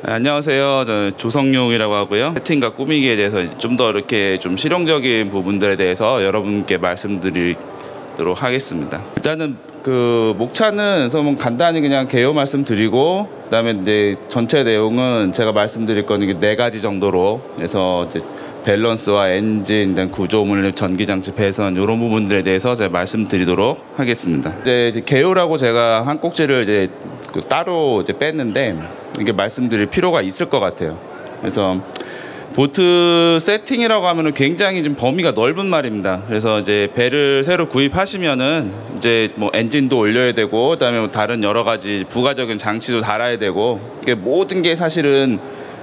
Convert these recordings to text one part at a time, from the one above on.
안녕하세요. 저는 조성용이라고 하고요. 세팅과 꾸미기에 대해서 좀 더 이렇게 좀 실용적인 부분들에 대해서 여러분께 말씀드리도록 하겠습니다. 일단은 그 목차는 그래서 간단히 그냥 개요 말씀드리고, 그다음에 이제 전체 내용은 제가 말씀드릴 거는 4가지 정도로 해서 이제 밸런스와 엔진, 구조물, 전기장치 배선 이런 부분들에 대해서 제가 말씀드리도록 하겠습니다. 이제 개요라고 제가 한 꼭지를 이제 따로 이제 뺐는데 이게 말씀드릴 필요가 있을 것 같아요. 그래서 보트 세팅이라고 하면은 굉장히 좀 범위가 넓은 말입니다. 그래서 이제 배를 새로 구입하시면은 이제 뭐 엔진도 올려야 되고, 그다음에 뭐 다른 여러 가지 부가적인 장치도 달아야 되고, 이게 모든 게 사실은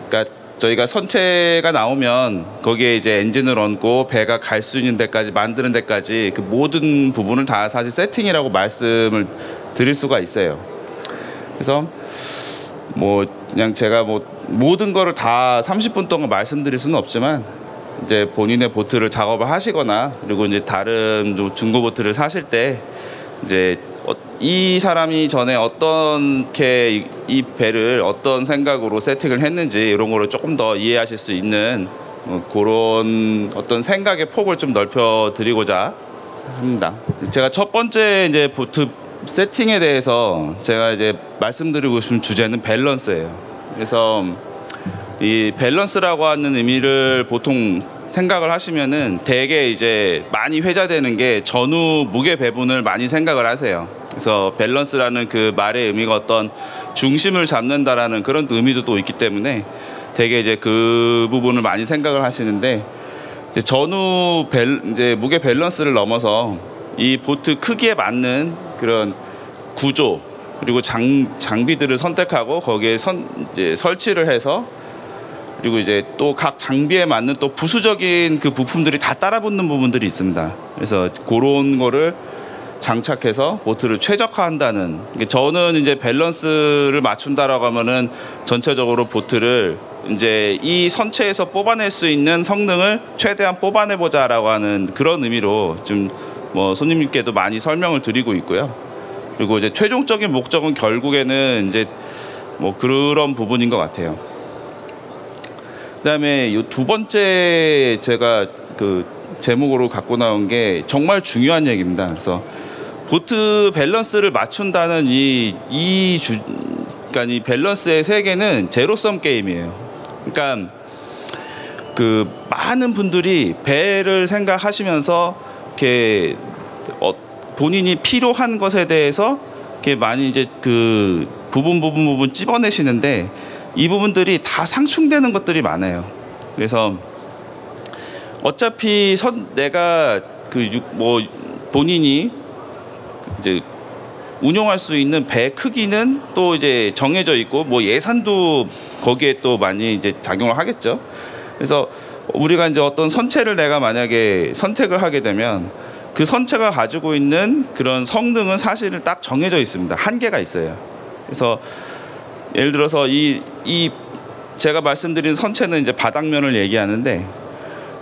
그러니까 저희가 선체가 나오면 거기에 이제 엔진을 얹고 배가 갈 수 있는 데까지 만드는 데까지 그 모든 부분을 다 사실 세팅이라고 말씀을 드릴 수가 있어요. 그래서 뭐 그냥 제가 뭐 모든 거를 다 30분 동안 말씀드릴 수는 없지만, 이제 본인의 보트를 작업을 하시거나 그리고 이제 다른 중고 보트를 사실 때 이제 이 사람이 전에 어떻게 이 배를 어떤 생각으로 세팅을 했는지 이런 거를 조금 더 이해하실 수 있는 그런 어떤 생각의 폭을 좀 넓혀 드리고자 합니다. 제가 첫 번째 이제 보트 세팅에 대해서 제가 이제 말씀드리고 싶은 주제는 밸런스예요. 그래서 이 밸런스라고 하는 의미를 보통 생각을 하시면은 되게 이제 많이 회자되는 게 전후 무게 배분을 많이 생각을 하세요. 그래서 밸런스라는 그 말의 의미가 어떤 중심을 잡는다라는 그런 의미도 또 있기 때문에 되게 이제 그 부분을 많이 생각을 하시는데, 이제 전후 이제 무게 밸런스를 넘어서 이 보트 크기에 맞는 그런 구조 그리고 장비들을 선택하고 거기에 이제 설치를 해서, 그리고 이제 또 각 장비에 맞는 또 부수적인 그 부품들이 다 따라붙는 부분들이 있습니다. 그래서 그런 거를 장착해서 보트를 최적화한다는, 저는 이제 밸런스를 맞춘다라고 하면은 전체적으로 보트를 이제 이 선체에서 뽑아낼 수 있는 성능을 최대한 뽑아내보자라고 하는 그런 의미로 좀 뭐 손님님께도 많이 설명을 드리고 있고요. 그리고 이제 최종적인 목적은 결국에는 이제 뭐 그런 부분인 것 같아요. 그다음에 이 두 번째 제가 그 제목으로 갖고 나온 게 정말 중요한 얘기입니다. 그래서 보트 밸런스를 맞춘다는 그러니까 이 밸런스의 세계는 제로섬 게임이에요. 그러니까 그 많은 분들이 배를 생각하시면서 이렇게 본인이 필요한 것에 대해서 이렇게 많이 이제 그 부분 찝어내시는데, 이 부분들이 다 상충되는 것들이 많아요. 그래서 어차피 내가 뭐 본인이 이제 운용할 수 있는 배 크기는 또 이제 정해져 있고, 뭐 예산도 거기에 또 많이 이제 작용을 하겠죠. 그래서 우리가 이제 어떤 선체를 내가 만약에 선택을 하게 되면 그 선체가 가지고 있는 그런 성능은 사실은 딱 정해져 있습니다. 한계가 있어요. 그래서 예를 들어서 제가 말씀드린 선체는 이제 바닥면을 얘기하는데,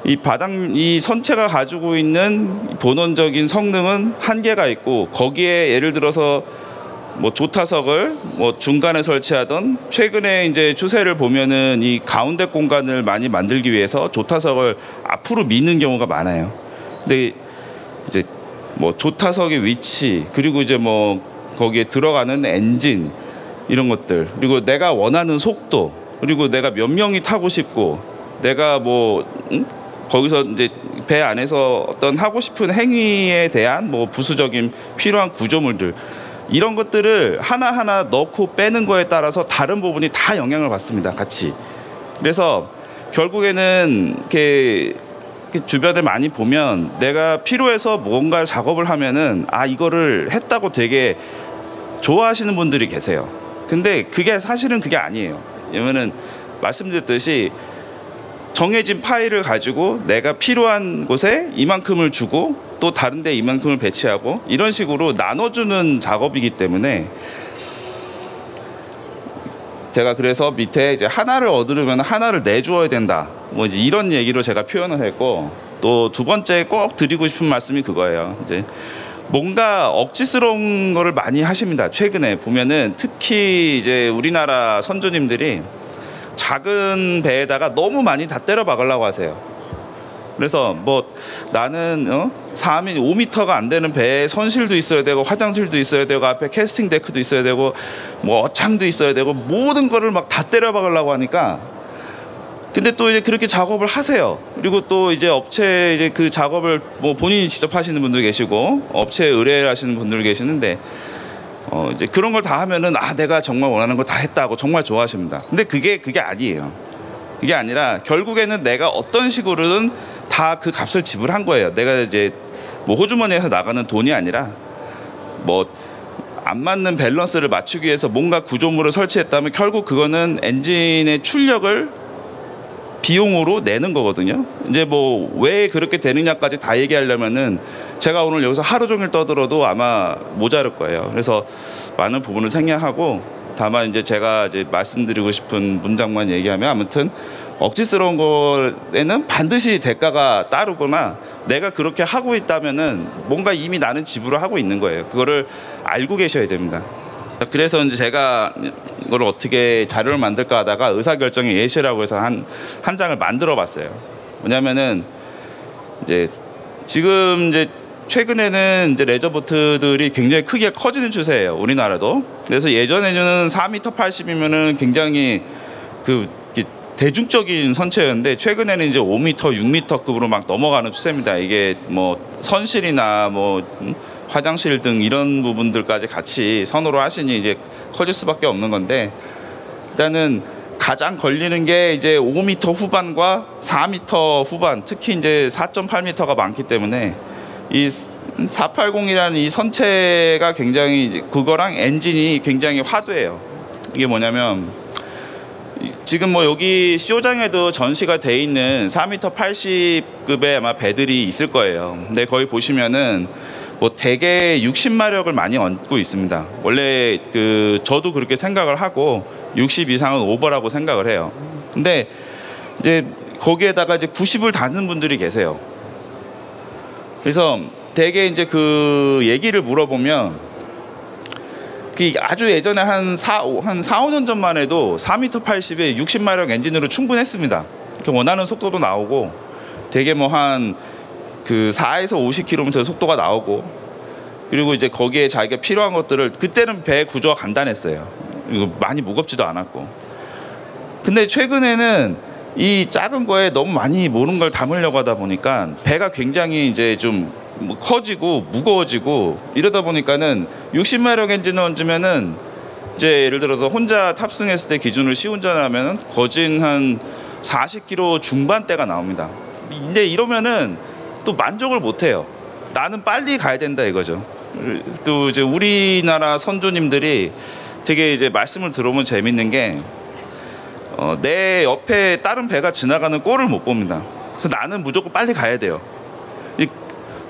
이 선체가 가지고 있는 본원적인 성능은 한계가 있고, 거기에 예를 들어서 뭐 조타석을 뭐 중간에 설치하던, 최근에 이제 추세를 보면은 이 가운데 공간을 많이 만들기 위해서 조타석을 앞으로 미는 경우가 많아요. 근데 이제 뭐 조타석의 위치, 그리고 이제 뭐 거기에 들어가는 엔진 이런 것들, 그리고 내가 원하는 속도, 그리고 내가 몇 명이 타고 싶고, 내가 뭐 거기서 이제 배 안에서 어떤 하고 싶은 행위에 대한 뭐 부수적인 필요한 구조물들, 이런 것들을 하나하나 넣고 빼는 거에 따라서 다른 부분이 다 영향을 받습니다. 같이. 그래서 결국에는 이렇게 주변에 많이 보면 내가 필요해서 뭔가 작업을 하면은 이거를 했다고 되게 좋아하시는 분들이 계세요. 근데 사실은 그게 아니에요. 왜냐면은 말씀드렸듯이 정해진 파일을 가지고 내가 필요한 곳에 이만큼을 주고 또 다른 데 이만큼을 배치하고 이런 식으로 나눠주는 작업이기 때문에, 제가 그래서 밑에 이제 하나를 얻으려면 하나를 내주어야 된다, 뭐 이제 이런 얘기로 제가 표현을 했고, 또 두 번째 꼭 드리고 싶은 말씀이 그거예요. 이제 뭔가 억지스러운 거를 많이 하십니다. 최근에 보면은 특히 이제 우리나라 선조님들이 작은 배에다가 너무 많이 다 때려 박으려고 하세요. 그래서 뭐 나는 5m가 안 되는 배에 선실도 있어야 되고 화장실도 있어야 되고 앞에 캐스팅 데크도 있어야 되고 뭐 어창도 있어야 되고 모든 거를 막 다 때려 박으려고 하니까, 근데 또 이제 그렇게 작업을 하세요. 그리고 또 이제 업체 이제 그 작업을 뭐 본인이 직접 하시는 분도 계시고 업체에 의뢰하시는 분들 계시는데 이제 그런 걸 다 하면은 내가 정말 원하는 걸 다 했다고 정말 좋아하십니다. 근데 그게 아니에요. 그게 아니라 결국에는 내가 어떤 식으로든 다 그 값을 지불한 거예요. 내가 이제 뭐 호주머니에서 나가는 돈이 아니라 뭐 안 맞는 밸런스를 맞추기 위해서 뭔가 구조물을 설치했다면 결국 그거는 엔진의 출력을 비용으로 내는 거거든요. 이제 뭐 왜 그렇게 되느냐까지 다 얘기하려면은 제가 오늘 여기서 하루 종일 떠들어도 아마 모자랄 거예요. 그래서 많은 부분을 생략하고, 다만 이제 제가 이제 말씀드리고 싶은 문장만 얘기하면, 아무튼 억지스러운 거에는 반드시 대가가 따르거나 내가 그렇게 하고 있다면은 뭔가 이미 나는 지불을 하고 있는 거예요. 그거를 알고 계셔야 됩니다. 그래서 이제 제가 이걸 어떻게 자료를 만들까 하다가 의사결정의 예시라고 해서 한 장을 만들어 봤어요. 뭐냐면은 이제 지금 이제 최근에는 이제 레저보트들이 굉장히 크기가 커지는 추세예요. 우리나라도. 그래서 예전에는 4m 80이면은 굉장히 그 대중적인 선체였는데, 최근에는 이제 5m, 6m급으로 막 넘어가는 추세입니다. 이게 뭐 선실이나 뭐 화장실 등 이런 부분들까지 같이 선호를 하시니 이제 커질 수밖에 없는 건데, 일단은 가장 걸리는 게 이제 5m 후반과 4m 후반, 특히 이제 4.8m가 많기 때문에 이 480이라는 이 선체가 굉장히 이제 그거랑 엔진이 굉장히 화두예요. 이게 뭐냐면 지금 뭐 여기 쇼장에도 전시가 돼 있는 4m 80급의 아마 배들이 있을 거예요. 근데 거기 보시면은 뭐 대개 60마력을 많이 얹고 있습니다. 원래 그 저도 그렇게 생각을 하고 60 이상은 오버라고 생각을 해요. 근데 이제 거기에다가 이제 90을 다는 분들이 계세요. 그래서 대개 이제 그 얘기를 물어보면 그 아주 예전에 한 4, 5년 전만 해도 4m 80에 60마력 엔진으로 충분했습니다. 원하는 속도도 나오고 되게 뭐 한 그 4에서 50km 속도가 나오고, 그리고 이제 거기에 자기가 필요한 것들을, 그때는 배 구조가 간단했어요. 이거 많이 무겁지도 않았고. 근데 최근에는 이 작은 거에 너무 많이 모든 걸 담으려고 하다 보니까 배가 굉장히 이제 좀 커지고 무거워지고 이러다 보니까는 60마력 엔진을 얹으면은 이제 예를 들어서 혼자 탑승했을 때 기준으로 시운전을 하면은 거진 한 40km 중반대가 나옵니다. 근데 이러면은 또 만족을 못 해요. 나는 빨리 가야 된다 이거죠. 또 이제 우리나라 선조님들이 되게 이제 말씀을 들어보면 재밌는 게 내 옆에 다른 배가 지나가는 꼴을 못 봅니다. 그래서 나는 무조건 빨리 가야 돼요.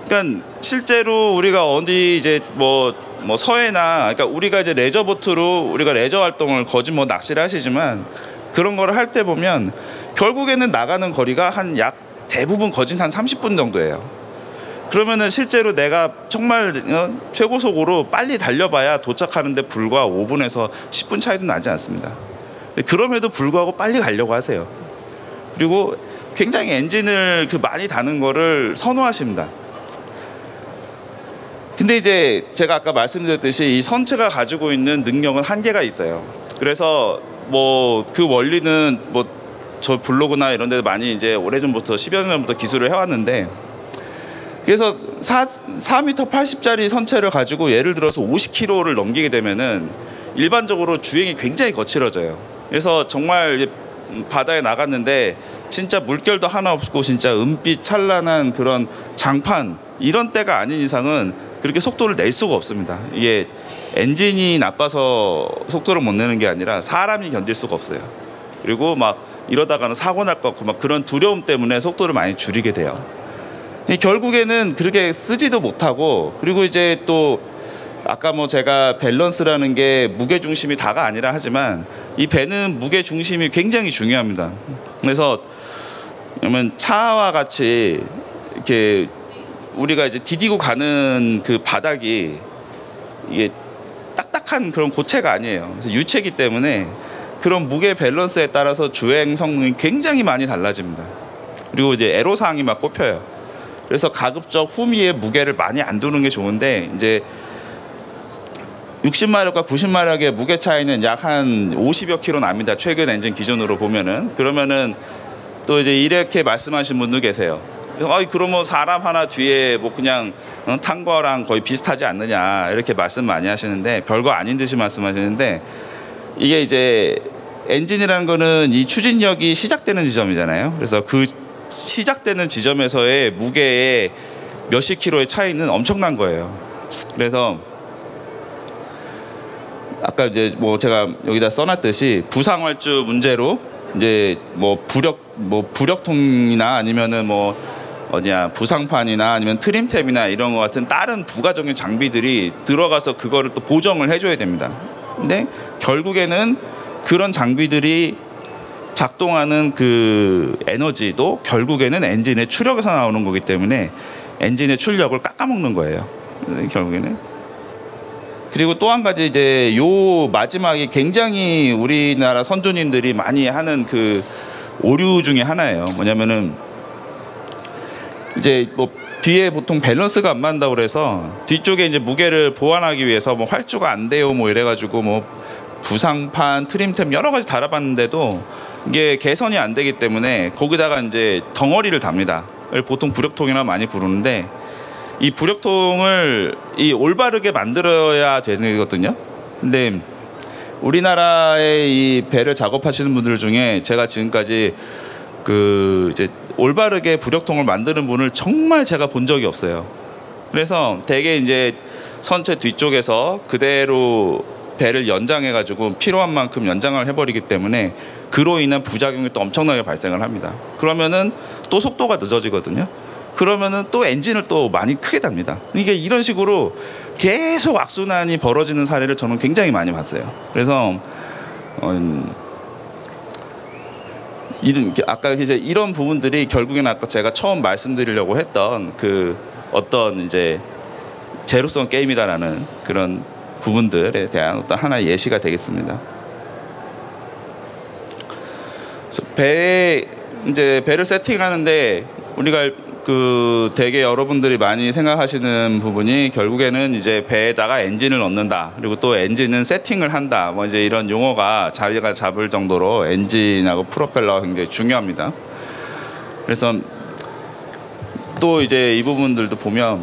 그러니까 실제로 우리가 어디 이제 뭐 서해나, 그러니까 우리가 이제 레저보트로 우리가 레저 활동을 거진 뭐 낚시를 하시지만 그런 거를 할 때 보면 결국에는 나가는 거리가 한 약 대부분 거진 한 30분 정도예요. 그러면은 실제로 내가 정말 최고속으로 빨리 달려봐야 도착하는데 불과 5분에서 10분 차이도 나지 않습니다. 그럼에도 불구하고 빨리 가려고 하세요. 그리고 굉장히 엔진을 많이 다는 거를 선호하십니다. 근데 이제 제가 아까 말씀드렸듯이 이 선체가 가지고 있는 능력은 한계가 있어요. 그래서 뭐 그 원리는 뭐 저 블로그나 이런 데도 많이 이제 오래전부터 10여 년 전부터 기술을 해왔는데, 그래서 4m 80짜리 선체를 가지고 예를 들어서 50km를 넘기게 되면은 일반적으로 주행이 굉장히 거칠어져요. 그래서 정말 바다에 나갔는데 진짜 물결도 하나 없고 진짜 은빛 찬란한 그런 장판 이런 때가 아닌 이상은 그렇게 속도를 낼 수가 없습니다. 이게 엔진이 나빠서 속도를 못 내는 게 아니라 사람이 견딜 수가 없어요. 그리고 막 이러다가는 사고 날 것 같고 막 그런 두려움 때문에 속도를 많이 줄이게 돼요. 결국에는 그렇게 쓰지도 못하고, 그리고 이제 또 아까 뭐 제가 밸런스라는 게 무게중심이 다가 아니라 하지만 이 배는 무게중심이 굉장히 중요합니다. 그래서 그러면 차와 같이 이렇게 우리가 이제 디디고 가는 그 바닥이 이게 딱딱한 그런 고체가 아니에요. 그래서 유체이기 때문에 그런 무게 밸런스에 따라서 주행 성능이 굉장히 많이 달라집니다. 그리고 이제 애로사항이 막 꼽혀요. 그래서 가급적 후미에 무게를 많이 안 두는 게 좋은데, 이제 60마력과 90마력의 무게 차이는 약 한 50여 킬로 납니다. 최근 엔진 기준으로 보면은. 그러면은 또 이제 이렇게 말씀하신 분도 계세요. 그러면 사람 하나 뒤에 뭐 그냥 탄 거랑 거의 비슷하지 않느냐, 이렇게 말씀 많이 하시는데, 별거 아닌 듯이 말씀하시는데, 이게 이제 엔진이라는 거는 이 추진력이 시작되는 지점이잖아요. 그래서 그 시작되는 지점에서의 무게의 몇십 킬로의 차이는 엄청난 거예요. 그래서 아까 이제 뭐 제가 여기다 써놨듯이 부상활주 문제로 이제 뭐 부력통이나 아니면은 뭐 부상판이나 아니면 트림탭이나 이런 것 같은 다른 부가적인 장비들이 들어가서 그거를 또 보정을 해줘야 됩니다. 근데 결국에는 그런 장비들이 작동하는 그 에너지도 결국에는 엔진의 추력에서 나오는 거기 때문에 엔진의 출력을 깎아먹는 거예요, 결국에는. 그리고 또 한 가지, 이제 요 마지막이 굉장히 우리나라 선주님들이 많이 하는 그 오류 중에 하나예요. 뭐냐면은 이제 뭐 뒤에 보통 밸런스가 안 맞는다고 그래서 뒤쪽에 이제 무게를 보완하기 위해서 뭐 활주가 안 돼요 뭐 이래가지고 뭐 부상판, 트림템 여러 가지 달아봤는데도 이게 개선이 안 되기 때문에 거기다가 이제 덩어리를 답니다. 보통 부력통이나 많이 부르는데, 이 부력통을 올바르게 만들어야 되거든요. 근데 우리나라의 이 배를 작업하시는 분들 중에 제가 지금까지 그 이제 올바르게 부력통을 만드는 분을 정말 제가 본 적이 없어요. 그래서 대개 이제 선체 뒤쪽에서 그대로 배를 연장해 가지고 필요한 만큼 연장을 해버리기 때문에 그로 인한 부작용이 또 엄청나게 발생을 합니다. 그러면은 또 속도가 늦어지거든요. 그러면은 또 엔진을 또 많이 크게 답니다. 이게 이런 식으로 계속 악순환이 벌어지는 사례를 저는 굉장히 많이 봤어요. 그래서 아까 이제 이런 부분들이 결국에는 아까 제가 처음 말씀드리려고 했던 그 어떤 이제 제로성 게임이다라는 그런 부분들에 대한 어떤 하나의 예시가 되겠습니다. 배를 세팅하는데 우리가 그 되게 여러분들이 많이 생각하시는 부분이 결국에는 이제 배에다가 엔진을 넣는다, 그리고 또 엔진은 세팅을 한다, 뭐 이제 이런 용어가 자리가 잡을 정도로 엔진하고 프로펠러가 굉장히 중요합니다. 그래서 또 이제 이 부분들도 보면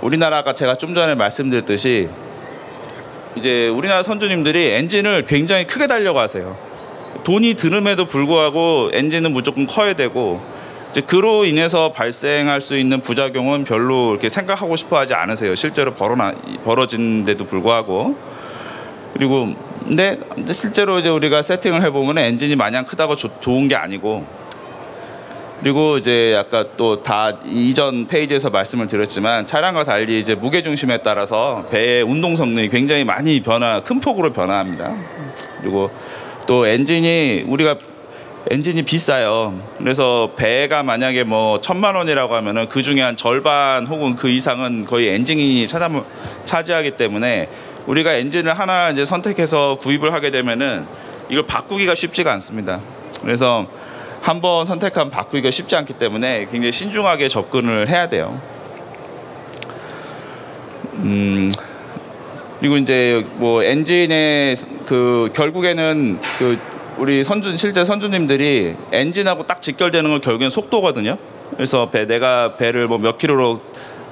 우리나라가 제가 좀 전에 말씀드렸듯이 이제 우리나라 선주님들이 엔진을 굉장히 크게 달려고 하세요. 돈이 드는에도 불구하고 엔진은 무조건 커야 되고, 이제 그로 인해서 발생할 수 있는 부작용은 별로 이렇게 생각하고 싶어 하지 않으세요. 실제로 벌어진데도 불구하고. 그리고 근데 실제로 이제 우리가 세팅을 해보면 엔진이 마냥 크다고 좋은 게 아니고, 그리고 이제 아까 또 다 이전 페이지에서 말씀을 드렸지만 차량과 달리 이제 무게 중심에 따라서 배의 운동 성능이 굉장히 많이 큰 폭으로 변화합니다. 그리고 또 우리가 엔진이 비싸요. 그래서 배가 만약에 뭐 1,000만 원이라고 하면은 그 중에 한 절반 혹은 그 이상은 거의 엔진이 차지하기 때문에 우리가 엔진을 하나 이제 선택해서 구입을 하게 되면은 이걸 바꾸기가 쉽지가 않습니다. 그래서 한번 선택하면 바꾸기가 쉽지 않기 때문에 굉장히 신중하게 접근을 해야 돼요. 그리고 이제 뭐 엔진의 그 결국에는 그 우리 실제 선주님들이 엔진하고 딱 직결되는 건 결국엔 속도거든요. 그래서 내가 배를 뭐 몇 킬로로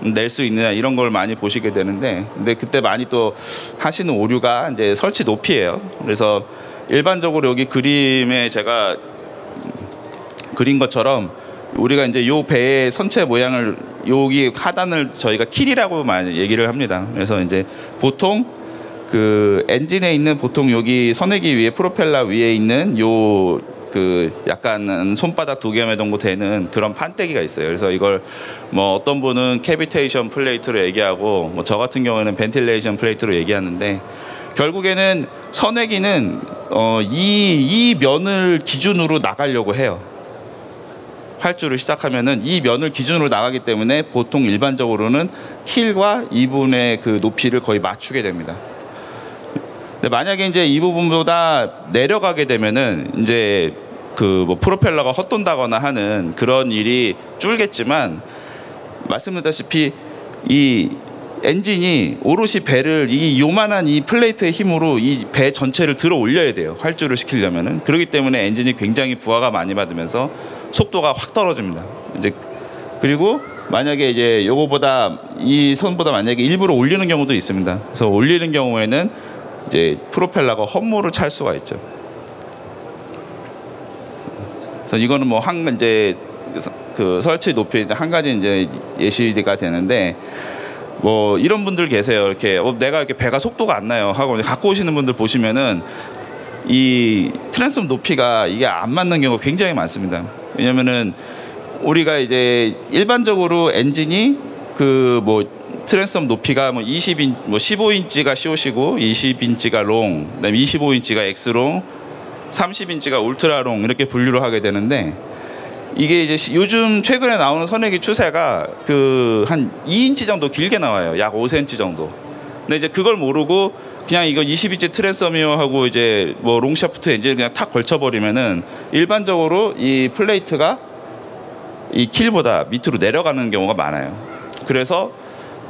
낼 수 있느냐 이런 걸 많이 보시게 되는데, 근데 그때 많이 또 하시는 오류가 이제 설치 높이예요. 그래서 일반적으로 여기 그림에 제가 그린 것처럼 우리가 이제 요 배의 선체 모양을 여기 하단을 저희가 킬이라고 많이 얘기를 합니다. 그래서 이제 보통 그 엔진에 있는 보통 여기 선회기 위에 프로펠러 위에 있는 요 그 약간 손바닥 2개 정도 되는 그런 판때기가 있어요. 그래서 이걸 뭐 어떤 분은 캐비테이션 플레이트로 얘기하고 뭐 저 같은 경우는 벤틸레이션 플레이트로 얘기하는데, 결국에는 선회기는 이 면을 기준으로 나가려고 해요. 활주를 시작하면은 이 면을 기준으로 나가기 때문에 보통 일반적으로는 킬과 이분의 그 높이를 거의 맞추게 됩니다. 근데 만약에 이제 이 부분보다 내려가게 되면은 이제 그 뭐 프로펠러가 헛돈다거나 하는 그런 일이 줄겠지만, 말씀드렸다시피 이 엔진이 오롯이 배를 이 요만한 이 플레이트의 힘으로 이 배 전체를 들어 올려야 돼요. 활주를 시키려면은. 그렇기 때문에 엔진이 굉장히 부하가 많이 받으면서 속도가 확 떨어집니다. 이제 그리고 만약에 이제 요거보다 이 선보다 만약에 일부러 올리는 경우도 있습니다. 그래서 올리는 경우에는 이제 프로펠러가 헛물을 찰 수가 있죠. 그래서 이거는 뭐 한 이제 그 설치 높이 한 가지 이제 예시가 되는데, 뭐 이런 분들 계세요. 이렇게 내가 이렇게 배가 속도가 안 나요 하고 갖고 오시는 분들 보시면은 이 트랜스폼 높이가 이게 안 맞는 경우가 굉장히 많습니다. 왜냐면은 우리가 이제 일반적으로 엔진이 그 뭐 트랜스폼 높이가 뭐 20인 뭐 15인치가 COC고 20인치가 롱, 그다음에 25인치가 X롱, 30인치가 울트라롱 이렇게 분류를 하게 되는데, 이게 이제 요즘 최근에 나오는 선행기 추세가 그 한 2인치 정도 길게 나와요. 약 5cm 정도. 근데 이제 그걸 모르고 그냥 이거 20인치 트랜스미어 하고 이제 뭐 롱샤프트 엔진을 그냥 탁 걸쳐버리면은 일반적으로 이 플레이트가 이 킬보다 밑으로 내려가는 경우가 많아요. 그래서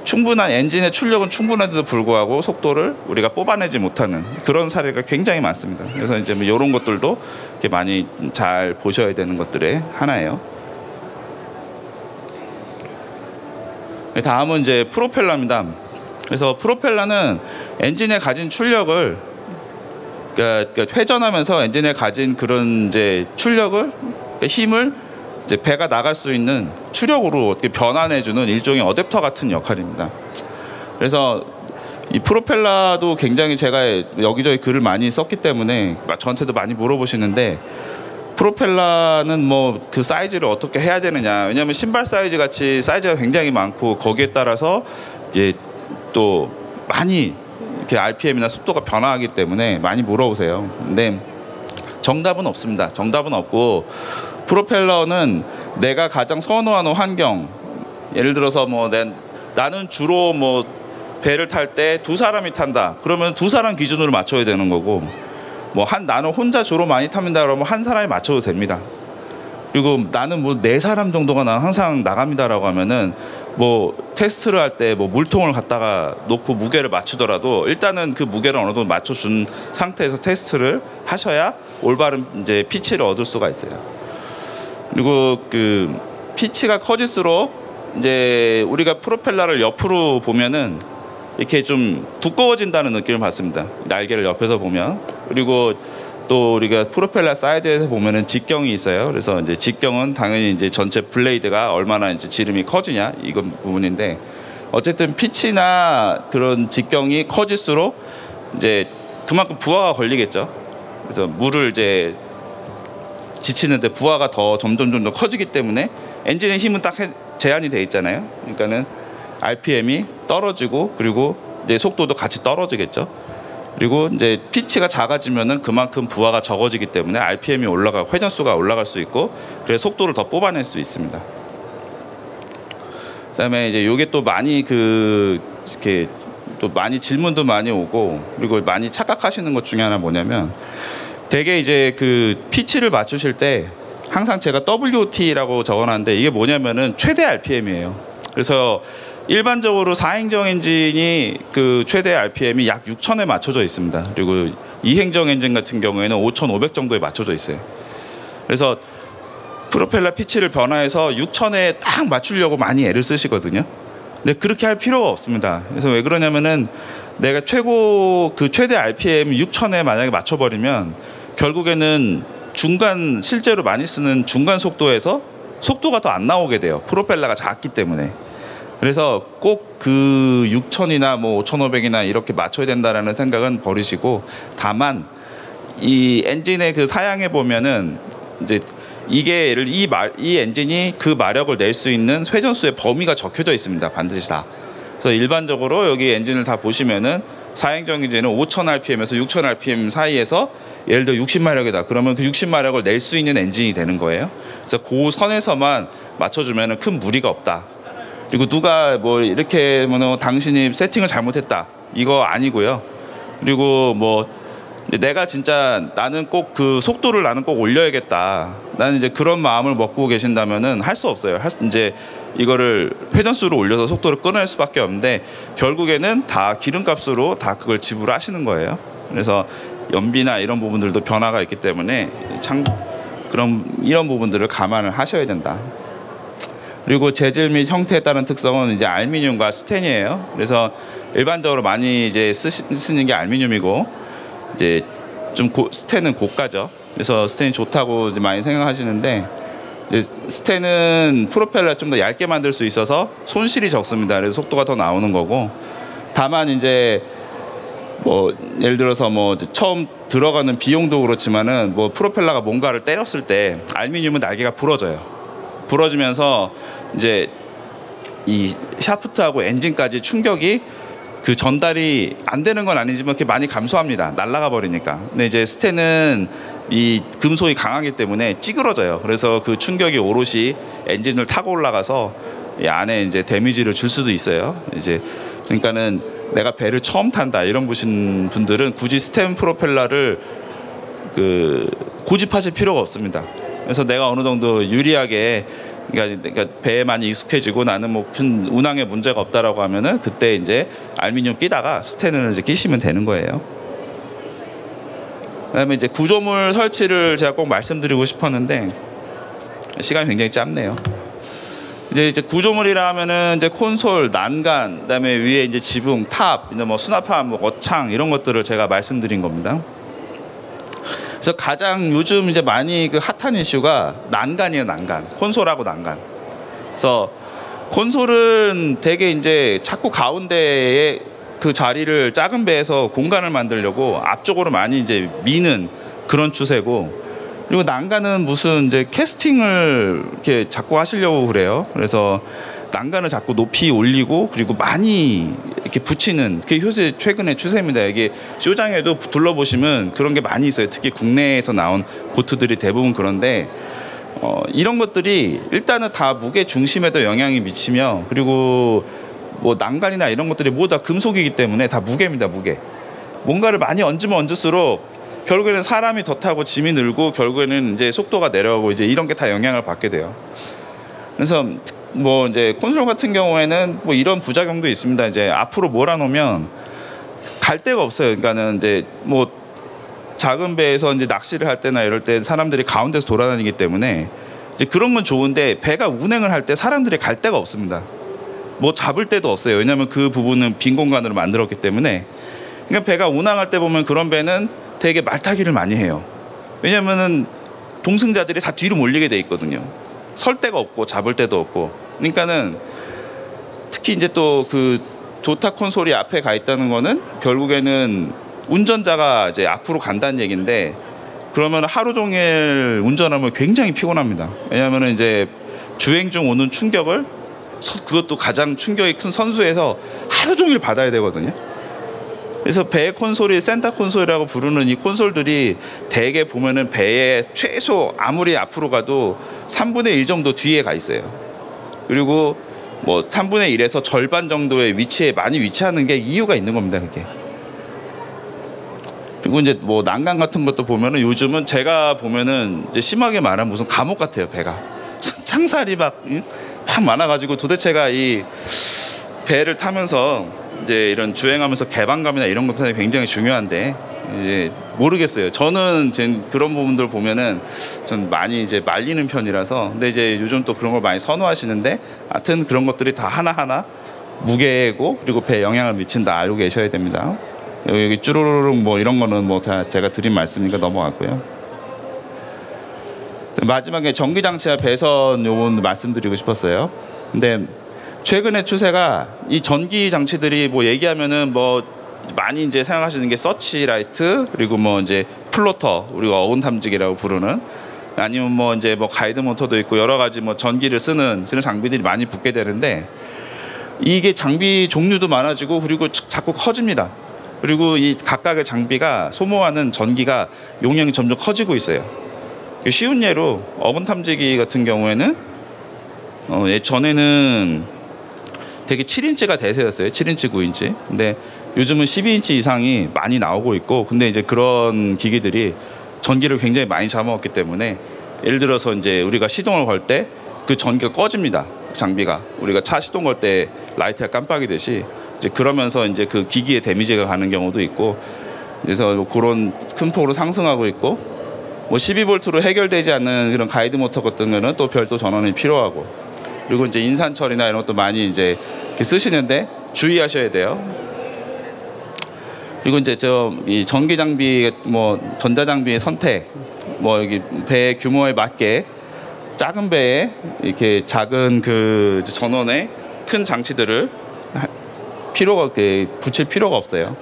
충분한 엔진의 출력은 충분한데도 불구하고 속도를 우리가 뽑아내지 못하는 그런 사례가 굉장히 많습니다. 그래서 이제 뭐 이런 것들도 이렇게 많이 잘 보셔야 되는 것들의 하나예요. 다음은 이제 프로펠러입니다. 그래서 프로펠러는 엔진에 가진 출력을 그러니까 회전하면서 엔진에 가진 그런 이제 출력을 그러니까 힘을 이제 배가 나갈 수 있는 추력으로 어떻게 변환해주는 일종의 어댑터 같은 역할입니다. 그래서 이 프로펠러도 굉장히 제가 여기저기 글을 많이 썼기 때문에 저한테도 많이 물어보시는데, 프로펠러는 뭐 그 사이즈를 어떻게 해야 되느냐. 왜냐하면 신발 사이즈 같이 사이즈가 굉장히 많고 거기에 따라서 이제 또 많이 이렇게 RPM이나 속도가 변화하기 때문에 많이 물어보세요. 근데 정답은 없습니다. 정답은 없고, 프로펠러는 내가 가장 선호하는 환경, 예를 들어서 뭐 나는 주로 뭐 배를 탈 때 두 사람이 탄다 그러면 두 사람 기준으로 맞춰야 되는 거고, 뭐 나는 혼자 주로 많이 탑니다 그러면 한 사람이 맞춰도 됩니다. 그리고 나는 뭐 네 사람 정도가 난 항상 나갑니다라고 하면은 뭐 테스트를 할 때 뭐 물통을 갖다가 놓고 무게를 맞추더라도 일단은 그 무게를 어느 정도 맞춰준 상태에서 테스트를 하셔야 올바른 이제 피치를 얻을 수가 있어요. 그리고 그 피치가 커질수록 이제 우리가 프로펠러를 옆으로 보면은 이렇게 좀 두꺼워진다는 느낌을 받습니다. 날개를 옆에서 보면. 그리고 또 우리가 프로펠러 사이드에서 보면은 직경이 있어요. 그래서 이제 직경은 당연히 이제 전체 블레이드가 얼마나 이제 지름이 커지냐 이건 부분인데, 어쨌든 피치나 그런 직경이 커질수록 이제 그만큼 부하가 걸리겠죠. 그래서 물을 이제 지치는데 부하가 더 점점 더 커지기 때문에 엔진의 힘은 딱 제한이 돼 있잖아요. 그러니까는 RPM이 떨어지고 그리고 이제 속도도 같이 떨어지겠죠. 그리고 이제 피치가 작아지면은 그만큼 부하가 적어지기 때문에 RPM이 회전수가 올라갈 수 있고, 그래서 속도를 더 뽑아낼 수 있습니다. 그다음에 이제 요게 또 많이 이렇게 또 많이 질문도 많이 오고, 그리고 많이 착각하시는 것 중에 하나 뭐냐면, 되게 이제 그 피치를 맞추실 때 항상 제가 WOT라고 적어놨는데 이게 뭐냐면은 최대 RPM이에요. 그래서 일반적으로 4행정 엔진이 그 최대 RPM이 약 6,000에 맞춰져 있습니다. 그리고 2행정 엔진 같은 경우에는 5,500 정도에 맞춰져 있어요. 그래서 프로펠러 피치를 변화해서 6,000에 딱 맞추려고 많이 애를 쓰시거든요. 근데 그렇게 할 필요가 없습니다. 그래서 왜 그러냐면은 내가 최대 RPM 6,000에 만약에 맞춰버리면 결국에는 실제로 많이 쓰는 중간 속도에서 속도가 더 안 나오게 돼요. 프로펠러가 작기 때문에. 그래서 꼭 그 6,000이나 뭐 5,500이나 이렇게 맞춰야 된다라는 생각은 버리시고, 다만 이 엔진의 그 사양에 보면은 이제 이게 이 엔진이 그 마력을 낼 수 있는 회전수의 범위가 적혀져 있습니다. 반드시 다. 그래서 일반적으로 여기 엔진을 다 보시면은 4행정 엔진은 5,000rpm에서 6,000rpm 사이에서 예를 들어 60마력이다. 그러면 그 60마력을 낼 수 있는 엔진이 되는 거예요. 그래서 그 선에서만 맞춰주면 큰 무리가 없다. 그리고 누가 뭐 이렇게 당신이 세팅을 잘못했다. 이거 아니고요. 그리고 뭐 내가 진짜 나는 꼭 그 속도를 나는 꼭 올려야겠다. 나는 이제 그런 마음을 먹고 계신다면은 할 수 없어요. 이제 이거를 회전수를 올려서 속도를 끌어낼 수밖에 없는데 결국에는 다 기름값으로 다 그걸 지불하시는 거예요. 그래서 연비나 이런 부분들도 변화가 있기 때문에 그럼 이런 부분들을 감안을 하셔야 된다. 그리고 재질 및 형태에 따른 특성은 이제 알루미늄과 스텐이에요. 그래서 일반적으로 많이 이제 쓰는 게 알루미늄이고 이제 좀 스텐은 고가죠. 그래서 스텐이 좋다고 이제 많이 생각하시는데 이제 스텐은 프로펠러 좀 더 얇게 만들 수 있어서 손실이 적습니다. 그래서 속도가 더 나오는 거고 다만 이제 뭐 예를 들어서 뭐 처음 들어가는 비용도 그렇지만은 뭐 프로펠러가 뭔가를 때렸을 때 알루미늄은 날개가 부러져요. 부러지면서 이제 이 샤프트하고 엔진까지 충격이 그 전달이 안 되는 건 아니지만 이렇게 많이 감소합니다. 날아가 버리니까. 근데 이제 스텐은 이 금속이 강하기 때문에 찌그러져요. 그래서 그 충격이 오롯이 엔진을 타고 올라가서 이 안에 이제 데미지를 줄 수도 있어요. 이제 그러니까는 내가 배를 처음 탄다 이런 분들은 굳이 스텐 프로펠러를 그 고집하실 필요가 없습니다. 그래서 내가 어느 정도 유리하게 그러니까 배에 많이 익숙해지고 나는 뭐 큰 운항에 문제가 없다라고 하면은 그때 이제 알루미늄 끼다가 스텐을 이제 끼시면 되는 거예요. 그다음에 이제 구조물 설치를 제가 꼭 말씀드리고 싶었는데 시간이 굉장히 짧네요. 이제 구조물이라 하면은 이제 콘솔, 난간, 그다음에 위에 이제 지붕, 탑, 뭐 수납함, 뭐 어창 이런 것들을 제가 말씀드린 겁니다. 그래서 가장 요즘 이제 많이 그 핫한 이슈가 난간이에요, 난간. 콘솔하고 난간. 그래서 콘솔은 되게 이제 자꾸 가운데에 그 자리를 작은 배에서 공간을 만들려고 앞쪽으로 많이 이제 미는 그런 추세고, 그리고 난간은 무슨 이제 캐스팅을 이렇게 자꾸 하시려고 그래요. 그래서 난간을 자꾸 높이 올리고 그리고 많이 이렇게 붙이는 그게 요새 최근의 추세입니다. 이게 쇼장에도 둘러보시면 그런 게 많이 있어요. 특히 국내에서 나온 보트들이 대부분 그런데 이런 것들이 일단은 다 무게 중심에도 영향이 미치며, 그리고 뭐 난간이나 이런 것들이 모두 다 금속이기 때문에 다 무게입니다. 무게. 뭔가를 많이 얹으면 얹을수록 결국에는 사람이 더 타고 짐이 늘고 결국에는 이제 속도가 내려가고 이제 이런 게 다 영향을 받게 돼요. 그래서 뭐 이제 콘솔 같은 경우에는 뭐 이런 부작용도 있습니다. 이제 앞으로 몰아놓으면 갈 데가 없어요. 그러니까는 이제 뭐 작은 배에서 이제 낚시를 할 때나 이럴 때 사람들이 가운데서 돌아다니기 때문에 이제 그런 건 좋은데, 배가 운행을 할 때 사람들이 갈 데가 없습니다. 뭐 잡을 데도 없어요. 왜냐하면 그 부분은 빈 공간으로 만들었기 때문에. 그러니까 배가 운항할 때 보면 그런 배는 되게 말타기를 많이 해요. 왜냐면은 동승자들이 다 뒤로 몰리게 돼 있거든요. 설 데가 없고 잡을 데도 없고. 그러니까는 특히 이제 또 그 조타 콘솔이 앞에 가 있다는 거는 결국에는 운전자가 이제 앞으로 간다는 얘기인데, 그러면 하루 종일 운전하면 굉장히 피곤합니다. 왜냐하면 이제 주행 중 오는 충격을, 그것도 가장 충격이 큰 선수에서 하루 종일 받아야 되거든요. 그래서 배 콘솔이 센터 콘솔이라고 부르는 이 콘솔들이 대개 보면은 배에 최소 아무리 앞으로 가도 3분의 1 정도 뒤에 가 있어요. 그리고 뭐 3분의 1에서 절반 정도의 위치에 많이 위치하는 게 이유가 있는 겁니다. 그게. 그리고 이제 뭐 난간 같은 것도 보면은 요즘은 제가 보면은 이제 심하게 말하면 무슨 감옥 같아요. 배가 창살이 막 많아가지고 도대체가 이 배를 타면서 이제 이런 주행하면서 개방감이나 이런 것들이 굉장히 중요한데 이제 모르겠어요. 저는 그런 부분들 보면은 전 많이 이제 말리는 편이라서. 근데 이제 요즘 또 그런 걸 많이 선호하시는데, 하여튼 그런 것들이 다 하나하나 무게고 그리고 배에 영향을 미친다 알고 계셔야 됩니다. 여기 쭈루루룩 뭐 이런 거는 뭐 다 제가 드린 말씀이니까 넘어갔고요. 마지막에 전기장치와 배선 요건 말씀드리고 싶었어요. 근데 최근의 추세가 이 전기 장치들이 뭐 얘기하면은 뭐 많이 이제 생각하시는 게 서치라이트, 그리고 뭐 이제 플로터, 우리가 어군 탐지기라고 부르는, 아니면 뭐 이제 뭐 가이드 모터도 있고 여러 가지 뭐 전기를 쓰는 그런 장비들이 많이 붙게 되는데, 이게 장비 종류도 많아지고 그리고 자꾸 커집니다. 그리고 이 각각의 장비가 소모하는 전기가 용량이 점점 커지고 있어요. 쉬운 예로 어군 탐지기 같은 경우에는 전에는 되게 7인치가 대세였어요. 7인치, 9인치. 근데 요즘은 12인치 이상이 많이 나오고 있고, 근데 이제 그런 기기들이 전기를 굉장히 많이 잡아먹기 때문에 예를 들어서 이제 우리가 시동을 걸 때 그 전기가 꺼집니다. 장비가 우리가 차 시동 걸 때 라이트가 깜빡이듯이 이제 그러면서 이제 그 기기에 데미지가 가는 경우도 있고, 그래서 뭐 그런 큰 폭으로 상승하고 있고, 뭐 12V로 해결되지 않는 그런 가이드 모터 같은 거는 또 별도 전원이 필요하고, 그리고 이제 인산철이나 이런 것도 많이 이제 이렇게 쓰시는데 주의하셔야 돼요. 그리고 이제 이 전기 장비, 뭐 전자 장비의 선택, 뭐 여기 배 규모에 맞게 작은 배에 이렇게 작은 그 전원에 큰 장치들을 붙일 필요가 없어요.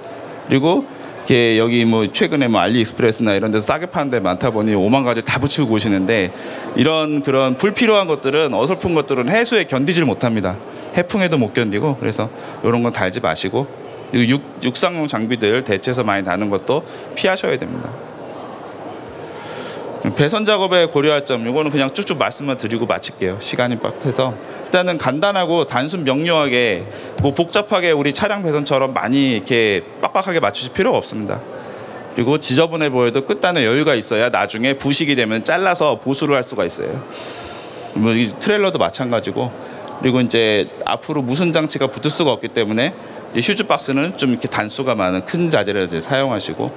그리고 이게 여기 뭐 최근에 뭐 알리익스프레스나 이런 데서 싸게 파는 데 많다 보니 5만 가지 다 붙이고 오시는데, 이런 그런 불필요한 것들은, 어설픈 것들은 해수에 견디질 못합니다. 해풍에도 못 견디고, 그래서 이런 건 달지 마시고, 그리고 육상용 장비들 대체해서 많이 다는 것도 피하셔야 됩니다. 배선 작업에 고려할 점, 이거는 그냥 쭉쭉 말씀만 드리고 마칠게요. 시간이 빡해서. 일단은 간단하고 단순 명료하게, 뭐 복잡하게 우리 차량 배선처럼 많이 이렇게 빡빡하게 맞추실 필요가 없습니다. 그리고 지저분해 보여도 끝단에 여유가 있어야 나중에 부식이 되면 잘라서 보수를 할 수가 있어요. 뭐 이 트레일러도 마찬가지고, 그리고 이제 앞으로 무슨 장치가 붙을 수가 없기 때문에 이제 휴즈 박스는 좀 이렇게 단수가 많은 큰 자재를 이제 사용하시고,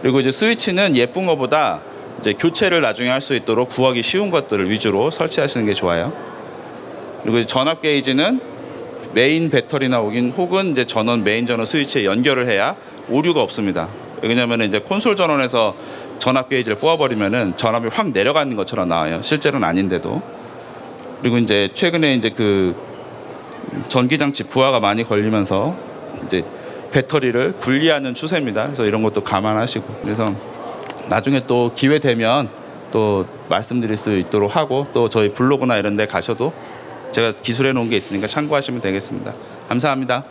그리고 이제 스위치는 예쁜 것보다 이제 교체를 나중에 할 수 있도록 구하기 쉬운 것들을 위주로 설치하시는 게 좋아요. 그리고 전압 게이지는 메인 배터리나 혹은 이제 전원, 메인 전원 스위치에 연결을 해야 오류가 없습니다. 왜냐하면 이제 콘솔 전원에서 전압 게이지를 뽑아버리면은 전압이 확 내려가는 것처럼 나와요. 실제로는 아닌데도. 그리고 이제 최근에 이제 그 전기 장치 부하가 많이 걸리면서 이제 배터리를 분리하는 추세입니다. 그래서 이런 것도 감안하시고, 그래서 나중에 또 기회 되면 또 말씀드릴 수 있도록 하고, 또 저희 블로그나 이런 데 가셔도 제가 기술해 놓은 게 있으니까 참고하시면 되겠습니다. 감사합니다.